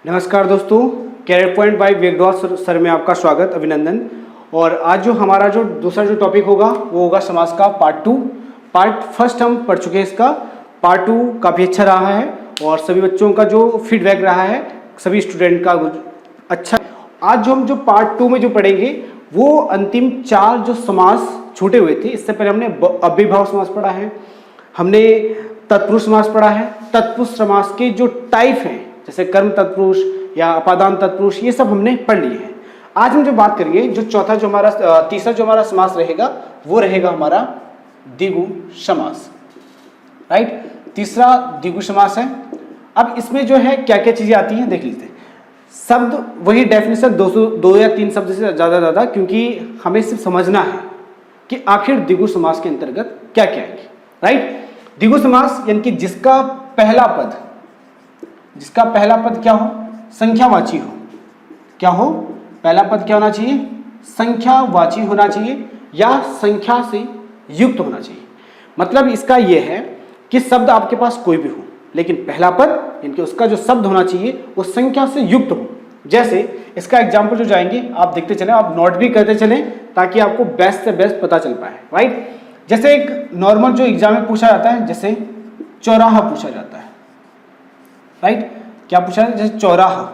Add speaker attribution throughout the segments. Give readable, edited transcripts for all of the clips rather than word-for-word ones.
Speaker 1: नमस्कार दोस्तों, career point bye वेगडॉल sir में आपका स्वागत, अभिनंदन। और आज जो हमारा दूसरा टॉपिक होगा वो होगा समास का पार्ट 2। पार्ट फर्स्ट हम पढ़ चुके हैं, इसका पार्ट 2 काफ़ी अच्छा रहा है और सभी बच्चों का जो फीडबैक रहा है, सभी स्टूडेंट का अच्छा। आज जो हम पार्ट 2 में जो पढ़ेंगे वो अंतिम 4 जो समास छूटे हुए थे। इससे पहले हमने अव्ययीभाव समास पढ़ा है, हमने तत्पुरुष समास पढ़ा है। तत्पुरुष समास के जो टाइप हैं जैसे कर्म तत्पुरुष या अपादान तत्पुरुष, ये सब हमने पढ़ लिए हैं। आज हम जो बात करेंगे, जो तीसरा जो हमारा समास रहेगा वो रहेगा हमारा द्विगु समास। राइट, तीसरा द्विगु समास है। अब इसमें जो है क्या क्या चीजें आती हैं देख लेते हैं। शब्द वही डेफिनेशन 2 या 3 शब्द से ज्यादा, क्योंकि हमें सिर्फ समझना है कि आखिर द्विगु समास के अंतर्गत क्या क्या है। राइट, द्विगु समास यानी कि जिसका पहला पद क्या हो, संख्यावाची हो। क्या हो, पहला पद क्या होना चाहिए, संख्यावाची होना चाहिए या संख्या से युक्त होना चाहिए। मतलब इसका यह है कि शब्द आपके पास कोई भी हो, लेकिन पहला पद यानी कि उसका जो शब्द होना चाहिए वो संख्या से युक्त हो। जैसे इसका एग्जाम्पल जो जाएंगे आप देखते चले, आप नोट भी करते चले ताकि आपको बेस्ट से बेस्ट पता चल पाए। राइट, जैसे एक नॉर्मल जो एग्जाम में पूछा जाता है, जैसे चौराहा पूछा जाता है। राइट, क्या पूछा है, जैसे चौराहा,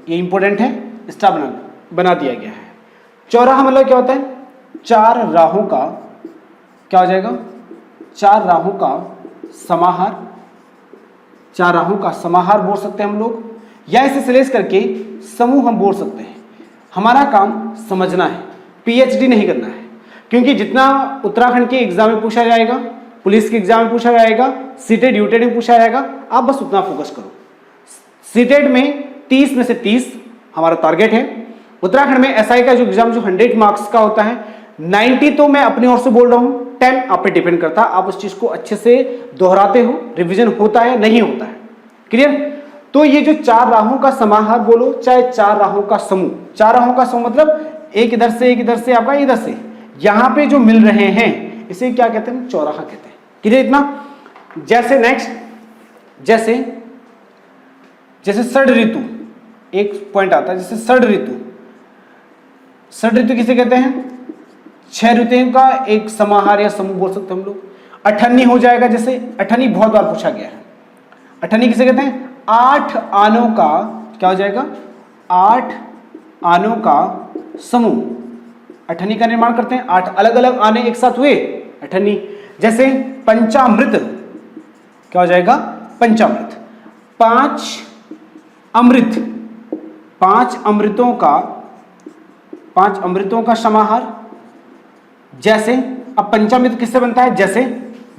Speaker 1: ये इंपॉर्टेंट है, स्टार बना दिया गया है। चौराहा मतलब क्या होता है, 4 राहों का क्या हो जाएगा, 4 राहों का समाहार। 4 राहों का समाहार बोल सकते हैं हम लोग, या इसे सिलेक्ट करके समूह हम बोल सकते हैं। हमारा काम समझना है, पीएचडी नहीं करना है, क्योंकि जितना उत्तराखंड के एग्जाम में पूछा जाएगा, पुलिस के एग्जाम में पूछा जाएगा, सीटेट यूटेट में पूछा जाएगा, आप बस उतना फोकस करो। सीटेट में 30 में से 30 हमारा टारगेट है। उत्तराखंड में एसआई का जो एग्जाम जो 100 मार्क्स का होता है, 90 तो मैं अपनी ओर से बोल रहा हूं, 10 आप पे डिपेंड करता है, आप उस चीज को अच्छे से दोहराते हो, रिवीजन होता है नहीं होता है। क्लियर। तो ये जो 4 राहों का समाहार बोलो चाहे 4 राहों का समूह, 4 राहों का समूह मतलब एक इधर से आपका इधर से, यहां पे जो मिल रहे हैं इसे क्या कहते हैं, चौराहा कहते हैं। क्लियर इतना। जैसे नेक्स्ट, जैसे षड ऋतु, एक पॉइंट आता है, जैसे षड ऋतु किसे कहते हैं, 6 ऋतुओं का एक समाहार या समूह बोल सकते हैं हम लोग। अठन्नी हो जाएगा, जैसे अठन्नी बहुत बार पूछा गया है। अठन्नी किसे कहते हैं, 8 आनों का क्या हो जाएगा, 8 आनों का समूह। अठन्नी का निर्माण करते हैं, 8 अलग अलग आने एक साथ हुए अठन्नी। जैसे पंचामृत क्या हो जाएगा, पंचामृत। 5 अमृत, 5 अमृतों का समाहार। जैसे अब पंचामृत किससे बनता है, जैसे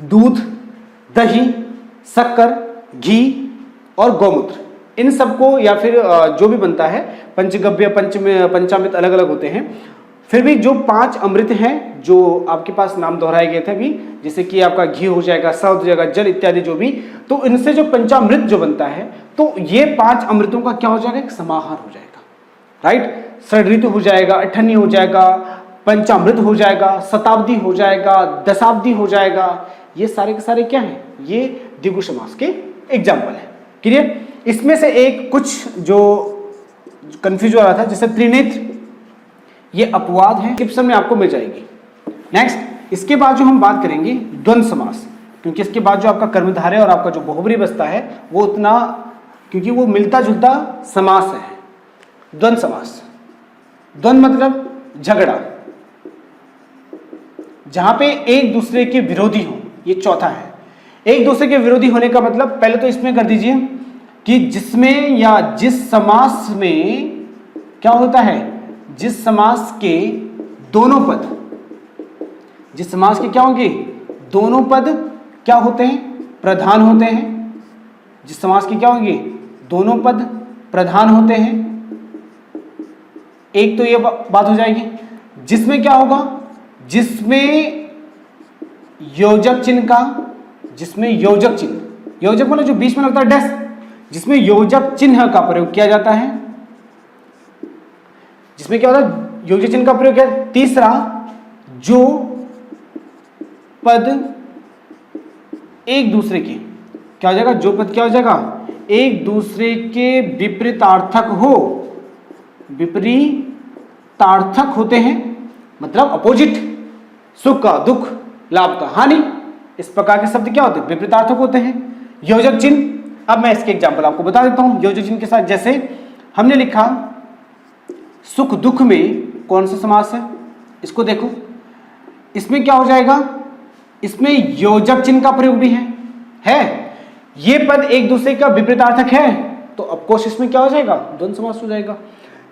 Speaker 1: दूध, दही, शक्कर, घी और गौमूत्र, इन सबको, या फिर जो भी बनता है, पंचगव्य पंचामृत अलग अलग होते हैं। फिर भी जो 5 अमृत हैं जो आपके पास नाम दोहराए गए थे अभी, जैसे कि आपका घी हो जाएगा, शहद हो जाएगा, जल इत्यादि जो भी, तो इनसे जो पंचामृत जो बनता है, तो ये 5 अमृतों का क्या हो जाएगा, एक समाहार हो जाएगा। राइट, षड ऋतु हो जाएगा, अठन्नी हो जाएगा, पंचामृत हो जाएगा, शताब्दी हो जाएगा, दशाब्दी हो जाएगा। ये सारे के सारे क्या हैं, ये द्विगु समास के एग्जाम्पल है। क्लियर। इसमें से एक कुछ जो कंफ्यूज हो रहा था, जैसे त्रिनेत्र, ये अपवाद है, डिस्क्रिप्शन में आपको मिल जाएगी। नेक्स्ट, इसके बाद जो हम बात करेंगे द्वंद्व समास, क्योंकि इसके बाद जो आपका कर्मधारय और आपका जो बहुब्री बचता है वो उतना, क्योंकि वो मिलता जुलता समास है। द्वंद्व समास, द्वंद्व मतलब झगड़ा, जहां पे एक दूसरे के विरोधी हो, ये चौथा है। एक दूसरे के विरोधी होने का मतलब, पहले तो इसमें कर दीजिए कि जिसमें या जिस समास में क्या होता है, जिस समास के दोनों पद, जिस समास के क्या होंगे, दोनों पद क्या होते हैं, प्रधान होते हैं। जिस समास के क्या होंगे, दोनों पद प्रधान होते हैं। एक तो ये बात हो जाएगी। जिसमें क्या होगा, जिसमें योजक चिन्ह का, जिसमें योजक चिन्ह, योजक मतलब जो बीच में लगता है डैश, जिसमें योजक चिन्ह का प्रयोग किया जाता है, जिसमें क्या होता है, योजक चिन्ह का प्रयोग किया। तीसरा, जो पद एक दूसरे के क्या हो जाएगा, जो पद क्या हो जाएगा, एक दूसरे के विपरीतार्थक हो, विपरीतार्थक होते हैं, मतलब अपोजिट, सुख का दुख, लाभ का हानि, इस प्रकार के शब्द क्या होते हैं? विपरीतार्थक होते हैं। योजक चिन्ह, अब मैं इसके एग्जाम्पल आपको बता देता हूं योजक चिन्ह के साथ। जैसे हमने लिखा सुख दुख में कौन सा समास है, इसको देखो, इसमें क्या हो जाएगा? इसमें योजक चिन्ह का प्रयोग भी है। ये पद एक दूसरे का विपरीतार्थक है तो ऑफकोर्स इसमें क्या हो जाएगा? द्वंद्व समास हो जाएगा।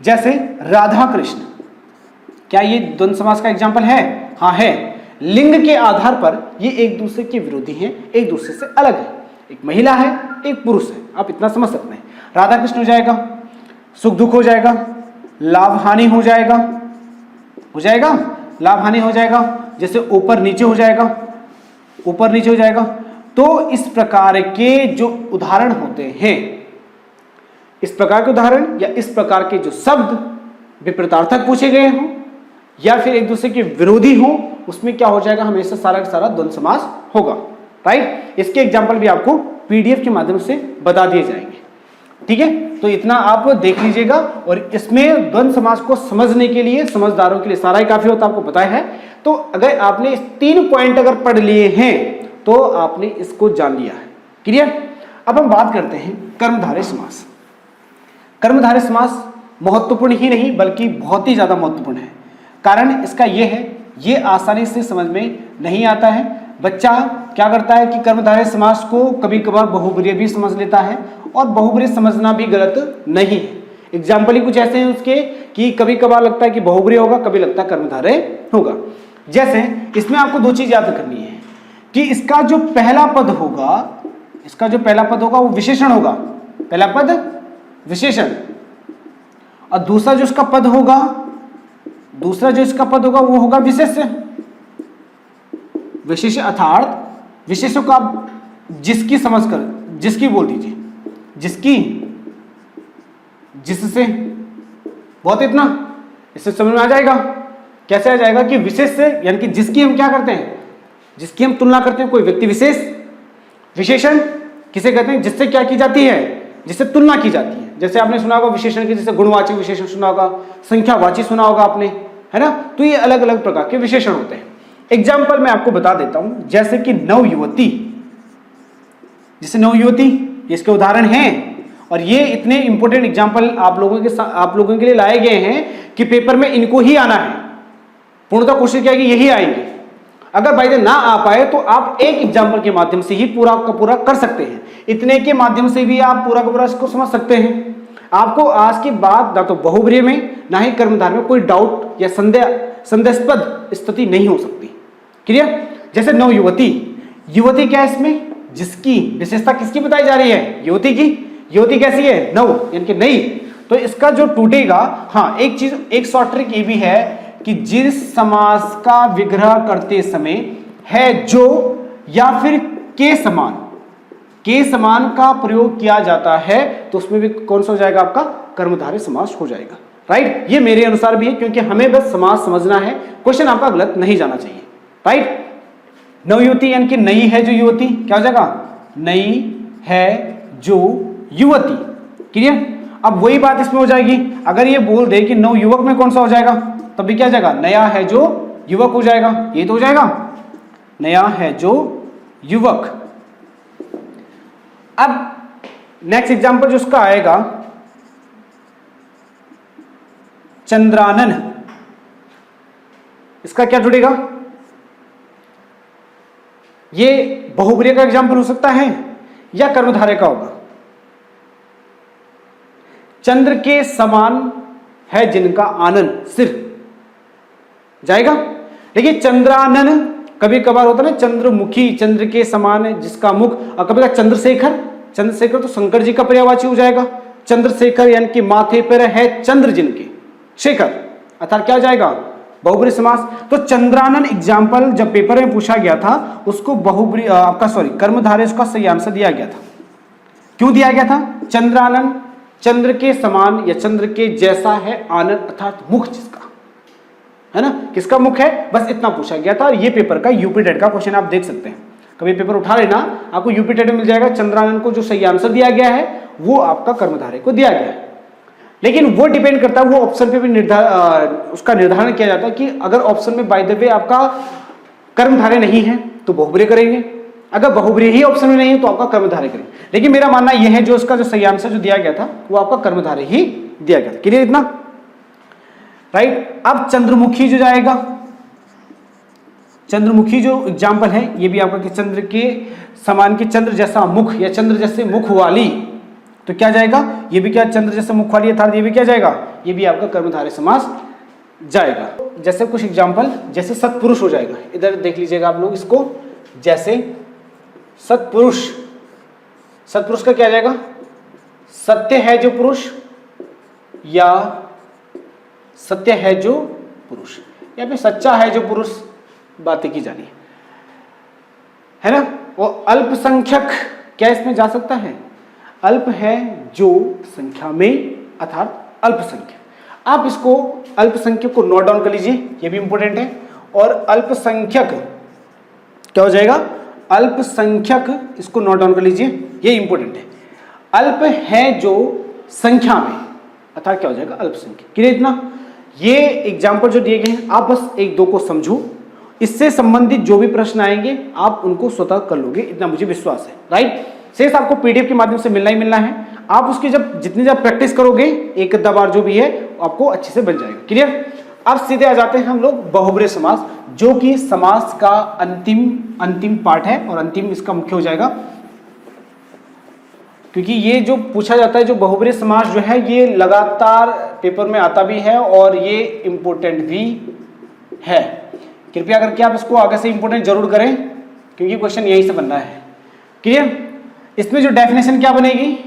Speaker 1: जैसे राधा कृष्ण, क्या ये द्वंद्व समास का एग्जाम्पल है? हाँ है। लिंग के आधार पर ये एक दूसरे के विरोधी हैं, एक दूसरे से अलग है, एक महिला है एक पुरुष है, आप इतना समझ सकते हैं। राधा कृष्ण हो जाएगा, सुख दुख हो जाएगा, लाभ हानि हो जाएगा, लाभ हानि हो जाएगा, जैसे ऊपर नीचे हो जाएगा, ऊपर नीचे हो जाएगा। तो इस प्रकार के जो उदाहरण होते हैं, इस प्रकार के उदाहरण या इस प्रकार के जो शब्द विपरीतार्थक पूछे गए हों या फिर एक दूसरे के विरोधी हों, उसमें क्या हो जाएगा? हमेशा सारा का सारा द्वंद्व समास होगा, राइट। इसके एग्जाम्पल भी आपको पीडीएफ के माध्यम से बता दिए जाएंगे, ठीक है। तो इतना आप देख लीजिएगा, और इसमें द्वंद्व समास को समझने के लिए समझदारों के लिए सारा ही काफी होता, आपको पता है। तो अगर आपने इस 3 पॉइंट अगर पढ़ लिए हैं तो आपने इसको जान लिया है, क्लियर। अब हम बात करते हैं कर्मधारय समास। कर्मधारय समास महत्वपूर्ण ही नहीं बल्कि बहुत ही ज्यादा महत्वपूर्ण है। कारण इसका यह है, ये आसानी से समझ में नहीं आता है। बच्चा क्या करता है कि कर्मधारय समास को कभी कभार बहुब्रीहि भी समझ लेता है, और बहुब्रीहि समझना भी गलत नहीं है। एग्जाम्पल ही कुछ ऐसे हैं उसके कि कभी कभार लगता है कि बहुब्रीहि होगा, कभी लगता है कर्मधारय होगा। जैसे इसमें आपको 2 चीज याद करनी है कि इसका जो पहला पद होगा, इसका जो पहला पद होगा वो विशेषण होगा, पहला पद विशेषण, और दूसरा जो इसका पद होगा, दूसरा जो इसका पद होगा वो होगा विशेष्य। विशेष्य अर्थात विशेष्य को आप जिसकी समझ कर, जिसकी बोल दीजिए, जिसकी, जिससे, बहुत इतना, इससे समझ में आ जाएगा। कैसे आ जाएगा कि विशेष्य यानी कि जिसकी हम क्या करते हैं, जिसकी हम तुलना करते हैं, कोई व्यक्ति विशेष। विशेषण किसे कहते हैं? जिससे क्या की जाती है? जिससे तुलना की जाती है। जैसे आपने सुना होगा विशेषण के, जैसे गुणवाची विशेषण सुना होगा, संख्यावाची सुना होगा आपने, है ना। तो ये अलग अलग प्रकार के विशेषण होते हैं। एग्जाम्पल मैं आपको बता देता हूं, जैसे कि नवयुवती, जैसे नवयुवती, इसके उदाहरण हैं, और ये इतने इंपॉर्टेंट एग्जाम्पल आप लोगों के लिए लाए गए हैं कि पेपर में इनको ही आना है। पूर्णतः कोशिश किया कि यही आएंगे। अगर बाई द ना आ पाए तो आप एक एग्जाम्पल के माध्यम से ही पूरा का पूरा कर सकते हैं। इतने के माध्यम से भी आप पूरा का पूरा इसको समझ सकते हैं। आपको आज की बात ना तो बहुब्रीहि में ना ही कर्मधारय में कोई डाउट या संदेहास्पद स्थिति नहीं हो सकती, क्लियर। जैसे नवयुवती, युवती क्या है इसमें? जिसकी विशेषता किसकी बताई जा रही है? युवती की। युवती कैसी है? नव यानी कि नई। तो इसका जो टूटेगा, हाँ एक चीज, एक शॉर्ट ट्रिक ये भी है कि जिस समास का विग्रह करते समय है जो या फिर के समान का प्रयोग किया जाता है तो उसमें भी कौन सा हो जाएगा? आपका कर्मधारय समास हो जाएगा, राइट। ये मेरे अनुसार भी है, क्योंकि हमें बस समास समझना है, क्वेश्चन आपका गलत नहीं जाना चाहिए, राइट। नवयुवती यानी कि नई है जो युवती, क्या हो जाएगा? नई है जो युवती, क्लियर। अब वही बात इसमें हो जाएगी, अगर ये बोल दे कि नवयुवक में कौन सा हो जाएगा, तब भी क्या जाएगा? नया है जो युवक हो जाएगा, ये तो हो जाएगा नया है जो युवक। अब नेक्स्ट एग्जांपल जो उसका आएगा, चंद्रानन, इसका क्या जुड़ेगा? ये बहुब्रीहि का एग्जांपल हो सकता है या कर्मधारय का होगा। चंद्र के समान है जिनका आनन, सिर जाएगा। देखिए चंद्रानन कभी कभार होता है ना, चंद्रमुखी, चंद्र के समान है जिसका मुख, और कभी कभार चंद्रशेखर, चंद्रशेखर तो शंकर जी का पर्यायवाची हो जाएगा। चंद्रशेखर यानी कि माथे पर है चंद्र जिनके, शेखर, अर्थात क्या जाएगा? बहुब्रीहि समास। तो चंद्रानन एग्जाम्पल जब पेपर में पूछा गया था उसको बहुब्रीहि कर्मधारय उसका सही आंसर दिया गया था। क्यों दिया गया था? चंद्रानन चंद्र के समान या चंद्र के जैसा है आनन, अर्थात मुख जिसका, है ना। किसका मुख है? बस इतना पूछा गया था, और ये पेपर का यूपी डेट का क्वेश्चन आप देख सकते हैं। कभी पेपर उठा लेना, आपको यूपी टेट में मिल जाएगा, चंद्रानन को जो सही आंसर दिया गया है वो आपका कर्मधारय को दिया गया है। लेकिन वो डिपेंड करता है, वो ऑप्शन पे भी उसका निर्धारण किया जाता है कि अगर ऑप्शन में बाय द वे आपका कर्मधारय नहीं है तो बहुब्रीहि करेंगे, अगर बहुब्रीहि ही ऑप्शन में नहीं है तो आपका कर्मधारय करेंगे। लेकिन मेरा मानना यह है जो उसका जो सही आंसर जो दिया गया था वो आपका कर्मधारय ही दिया गया था। क्लियर इतना? राइट। अब चंद्रमुखी जो जाएगा, चंद्रमुखी जो एग्जाम्पल है ये भी आपका कि चंद्र के समान के चंद्र जैसा मुख या चंद्र जैसे मुख वाली, तो क्या जाएगा, ये भी क्या चंद्र जैसे मुख वाली अर्थात ये भी क्या जाएगा, ये भी आपका कर्मधारय समास जाएगा। जैसे कुछ एग्जाम्पल, जैसे सत्पुरुष हो जाएगा, इधर देख लीजिएगा आप लोग इसको, जैसे सत्पुरुष, सत्पुरुष का क्या जाएगा, सत्य है जो पुरुष या सत्य है जो पुरुष, या फिर सच्चा है जो पुरुष, बातें की जानी है ना। वो अल्पसंख्यक क्या इसमें जा सकता है, अल्प है जो संख्या में अर्थात अल्पसंख्यक। आप इसको अल्पसंख्यक को नोट डाउन कर लीजिए, ये भी इंपॉर्टेंट है। और अल्पसंख्यक क्या हो जाएगा, अल्पसंख्यक, इसको नोट डाउन कर लीजिए, ये इंपॉर्टेंट है। अल्प है जो संख्या में अर्थात क्या हो जाएगा, अल्पसंख्यक। क्लियर इतना? ये एग्जाम्पल जो दिए गए हैं आप बस एक दो को समझो, इससे संबंधित जो भी प्रश्न आएंगे आप उनको स्वतः कर लोगे, इतना मुझे विश्वास है। राइट। शेष आपको पीडीएफ के माध्यम से मिलना ही मिलना है, आप उसकी जब जितनी जब प्रैक्टिस करोगे एक आधा बार जो भी है आपको अच्छे से बन जाएगा। क्लियर? अब सीधे आ जाते हैं हम लोग बहुब्रीहि समास, जो कि समास का अंतिम पार्ट है और अंतिम इसका मुख्य हो जाएगा, क्योंकि ये जो पूछा जाता है जो बहुब्रीहि समास जो है ये लगातार पेपर में आता भी है और ये इंपॉर्टेंट भी है। कृपया करके आप इसको आगे से इंपॉर्टेंट जरूर करें क्योंकि क्वेश्चन यहीं से बनना है। क्लियर? इसमें जो डेफिनेशन क्या बनेगी,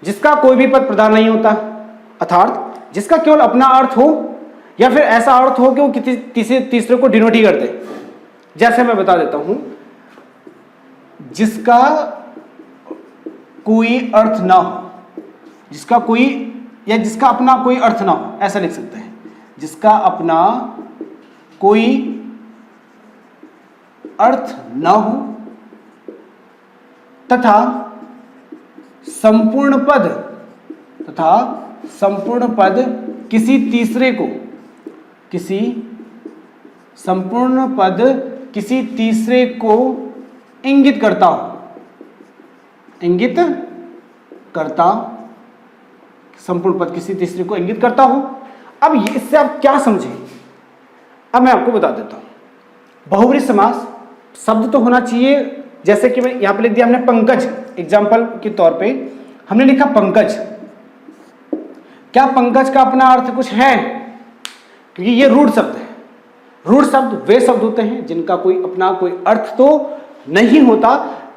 Speaker 1: जिसका कोई भी पद प्रधान नहीं होता अर्थात जिसका केवल अपना अर्थ हो या फिर ऐसा अर्थ हो कि वो किसी तीसरे को डिनोट ही कर दे। जैसे मैं बता देता हूं, जिसका कोई अर्थ ना हो, जिसका कोई या जिसका अपना कोई अर्थ ना हो, ऐसा लिख सकते हैं, जिसका अपना कोई अर्थ ना हो तथा संपूर्ण पद किसी तीसरे को इंगित करता हो, संपूर्ण पद किसी तीसरे को इंगित करता हो। अब इससे आप क्या समझें, अब मैं आपको बता देता हूं। बहुब्रीहि समास शब्द तो होना चाहिए, जैसे कि मैं यहां पे लिख दिया हमने पंकज, एग्जाम्पल के तौर पे हमने लिखा पंकज। क्या पंकज का अपना अर्थ कुछ है? क्योंकि ये रूढ़ शब्द है। रूढ़ शब्द वे शब्द होते हैं जिनका कोई अपना कोई अर्थ तो नहीं होता।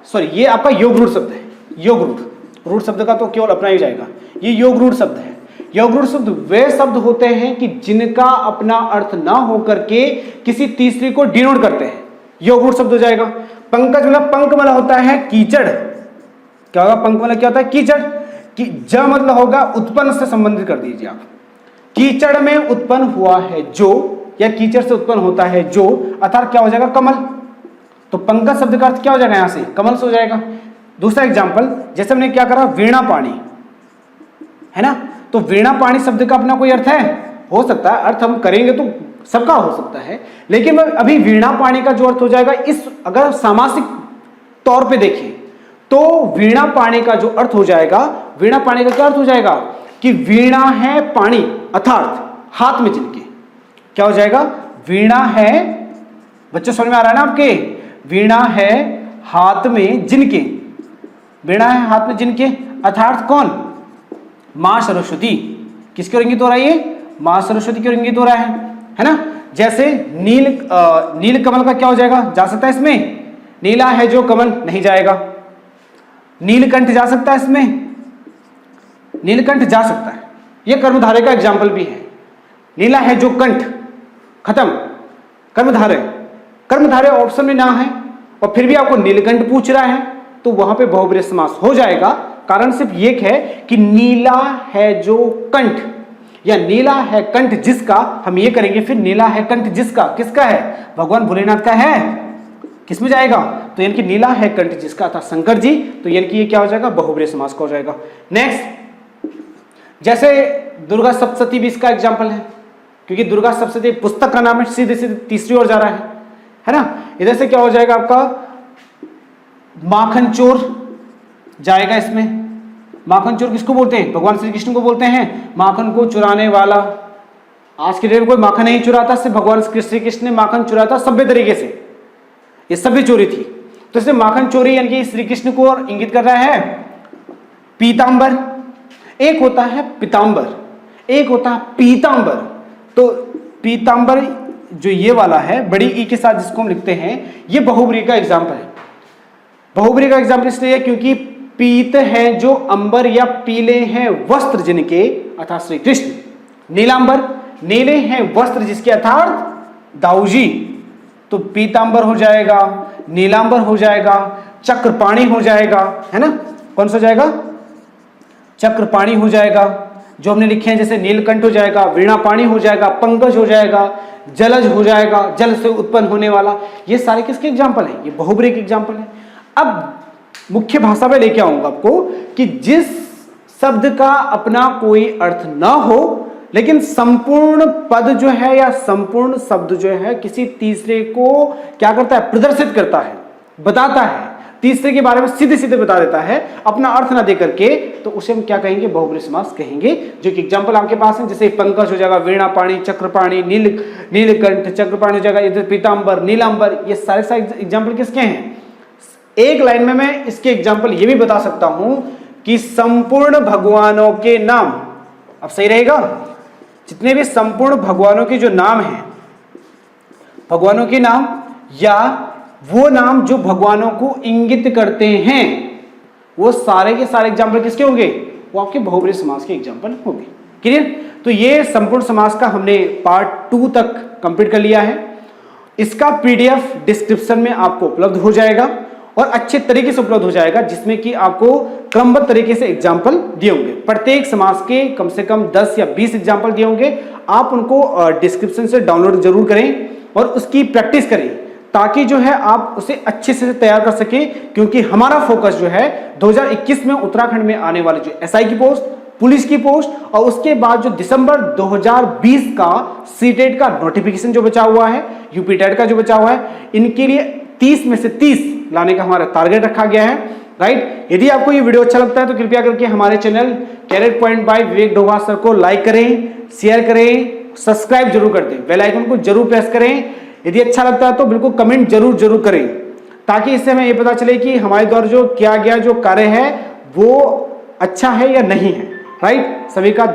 Speaker 1: सॉरी, ये आपका योग रूढ़ शब्द है, योग रूढ़। रूढ़ शब्द का तो केवल अपना ही जाएगा, ये योग रूढ़ शब्द है। योग रूढ़ शब्द वे शब्द होते हैं कि जिनका अपना अर्थ ना होकर के किसी तीसरे को डिनोट करते हैं, योग रूढ़ शब्द हो जाएगा। पंकज मतलब पंक वाला होता है कीचड़, क्या होगा, पंक वाला क्या होता है, कीचड़। कि ज मतलब होगा उत्पन्न से संबंधित कर दीजिए आप, कीचड़ में उत्पन्न हुआ है जो, या कीचड़ से उत्पन्न होता है जो, अर्थात क्या हो जाएगा, कमल। तो पंकज शब्द का अर्थ क्या हो जाएगा, यहां से कमल से हो जाएगा। दूसरा एग्जाम्पल, जैसे हमने क्या करा, वीणा पाणी है ना, तो वीणा पाणी शब्द का अपना कोई अर्थ है, हो सकता है, अर्थ हम करेंगे तो सबका हो सकता है, लेकिन अभी वीणा पाणी का जो अर्थ हो जाएगा, इस अगर सामासिक तौर पे देखें तो वीणा पाणी का जो अर्थ हो जाएगा, वीणा पाणी का क्या अर्थ हो जाएगा कि वीणा है पाणी अर्थात हाथ में जिनके, क्या हो जाएगा, वीणा है, बच्चों समझ में आ रहा है ना आपके, वीणा है हाथ में जिनके, वीणा है हाथ में जिनके अर्थात कौन, मां सरस्वती। किसके इंगित हो रहा है ये, मां सरस्वती के इंगित हो रहा है ना। जैसे नील कमल का क्या हो जाएगा, जा सकता है इसमें, नीला है जो कमल नहीं जाएगा। नीलकंठ जा सकता है इसमें, नीलकंठ जा सकता है, यह कर्मधारय का एग्जाम्पल भी है। नीला है जो कंठ, खत्म, कर्मधारय ऑप्शन में ना है और फिर भी आपको नीलकंठ पूछ रहा है तो वहां पे बहुब्रीहि समास हो जाएगा। कारण सिर्फ एक है कि नीला है जो कंठ या नीला है कंठ जिसका, हम ये करेंगे फिर नीला है कंठ जिसका, किसका है, भगवान भोलेनाथ का है, किसमें जाएगा, तो यानी कि नीला है कंठ जिसका था शंकर जी, तो यानी कि ये क्या हो जाएगा, बहुब्रीहि समास का हो जाएगा। नेक्स्ट, जैसे दुर्गा सप्तशती भी इसका एग्जाम्पल है, क्योंकि दुर्गा सप्तशती पुस्तक का नाम है, सीधे सीधे तीसरी ओर जा रहा है ना। इधर से क्या हो जाएगा आपका माखन चोर जाएगा इसमें। माखन चोर किसको बोलते हैं, भगवान श्री कृष्ण को बोलते हैं, माखन को चुराने वाला। आज के डेट में कोई माखन नहीं चुराता, सिर्फ भगवान श्री कृष्ण ने माखन चुराता सभ्य तरीके से, ये सभ्य चोरी थी। तो इसलिए माखन चोरी यानी कि श्री कृष्ण को और इंगित कर रहा है। पीतांबर, एक होता है पितांबर, एक होता है पीतांबर। तो पीतांबर जो ये वाला है बड़ी ई के साथ जिसको हम लिखते हैं, ये बहुब्रीहि का एग्जाम्पल है। बहुब्रीहि का एग्जाम्पल इसलिए क्योंकि पीत है जो अंबर या पीले हैं वस्त्र जिनके, अर्थात श्री कृष्ण। नीलांबर, नीले हैं वस्त्र जिसके, अर्थात दाऊजी। तो पीतांबर हो जाएगा, नीलांबर हो जाएगा, चक्रपाणी हो जाएगा, है ना। कौन सा जाएगा, चक्रपाणी हो जाएगा। जो हमने लिखे हैं जैसे नीलकंठ हो जाएगा, वीणापाणी हो जाएगा, पंकज हो जाएगा, जलज हो जाएगा, जल से उत्पन्न होने वाला। ये सारे किसके एग्जाम्पल हैं, ये बहुब्रीहि के एग्जाम्पल हैं। अब मुख्य भाषा में लेके आऊंगा आपको कि जिस शब्द का अपना कोई अर्थ ना हो, लेकिन संपूर्ण पद जो है या संपूर्ण शब्द जो है किसी तीसरे को क्या करता है, प्रदर्शित करता है, बताता है, तीसरे के बारे में सीधे सीधे बता देता है अपना अर्थ ना दे करके, तो उसे हम क्या कहेंगे, बहुब्रीहि समास कहेंगे। जो कि एग्जाम्पल आपके पास है, जैसे पंकज हो जाएगा, वीणापाणी, चक्रपाणी, नीलकंठ, चक्रपाणी हो जाएगा, इधर पीतांबर, नीलांबर। ये सारे एग्जाम्पल किसके हैं। एक लाइन में मैं इसके एग्जाम्पल ये भी बता सकता हूं कि संपूर्ण भगवानों के नाम, अब सही रहेगा, जितने भी संपूर्ण भगवानों के जो नाम हैं, भगवानों के नाम या वो नाम जो भगवानों को इंगित करते हैं, वो सारे के सारे एग्जाम्पल किसके होंगे, वो आपके बहुब्रीहि समास के एग्जाम्पल होंगे। क्लियर। तो ये संपूर्ण समास का हमने पार्ट 2 तक कंप्लीट कर लिया है। इसका पीडीएफ डिस्क्रिप्शन में आपको उपलब्ध हो जाएगा और अच्छे तरीके से उपलब्ध हो जाएगा, जिसमें कि आपको क्रमबद्ध तरीके से एग्जाम्पल दिए होंगे। प्रत्येक समास के कम से कम 10 या 20 एग्जाम्पल दिए होंगे। आप उनको डिस्क्रिप्शन से डाउनलोड जरूर करें और उसकी प्रैक्टिस करें, ताकि जो है आप उसे अच्छे से तैयार कर सकें। क्योंकि हमारा फोकस जो है 2021 में उत्तराखंड में आने वाले जो एसआई की पोस्ट, पुलिस की पोस्ट और उसके बाद जो दिसंबर 2020 का सीटेट का नोटिफिकेशन जो बचा हुआ है, यूपी टेट का जो बचा हुआ है, इनके लिए 30 में से 30 लाने का हमारा टारगेट रखा गया है। राइट। यदि आपको ये वीडियो अच्छा लगता है तो कृपया करके हमारे channel career point by Vivek Doval sir को लाइक करें, शेयर करें, सब्सक्राइब जरूर कर दें, बेल आइकन को जरूर प्रेस करें। यदि अच्छा लगता है तो बिल्कुल कमेंट जरूर करें, ताकि इससे हमें ये पता चले कि हमारे द्वारा जो किया गया जो कार्य है वो अच्छा है या नहीं है। राइट। सभी का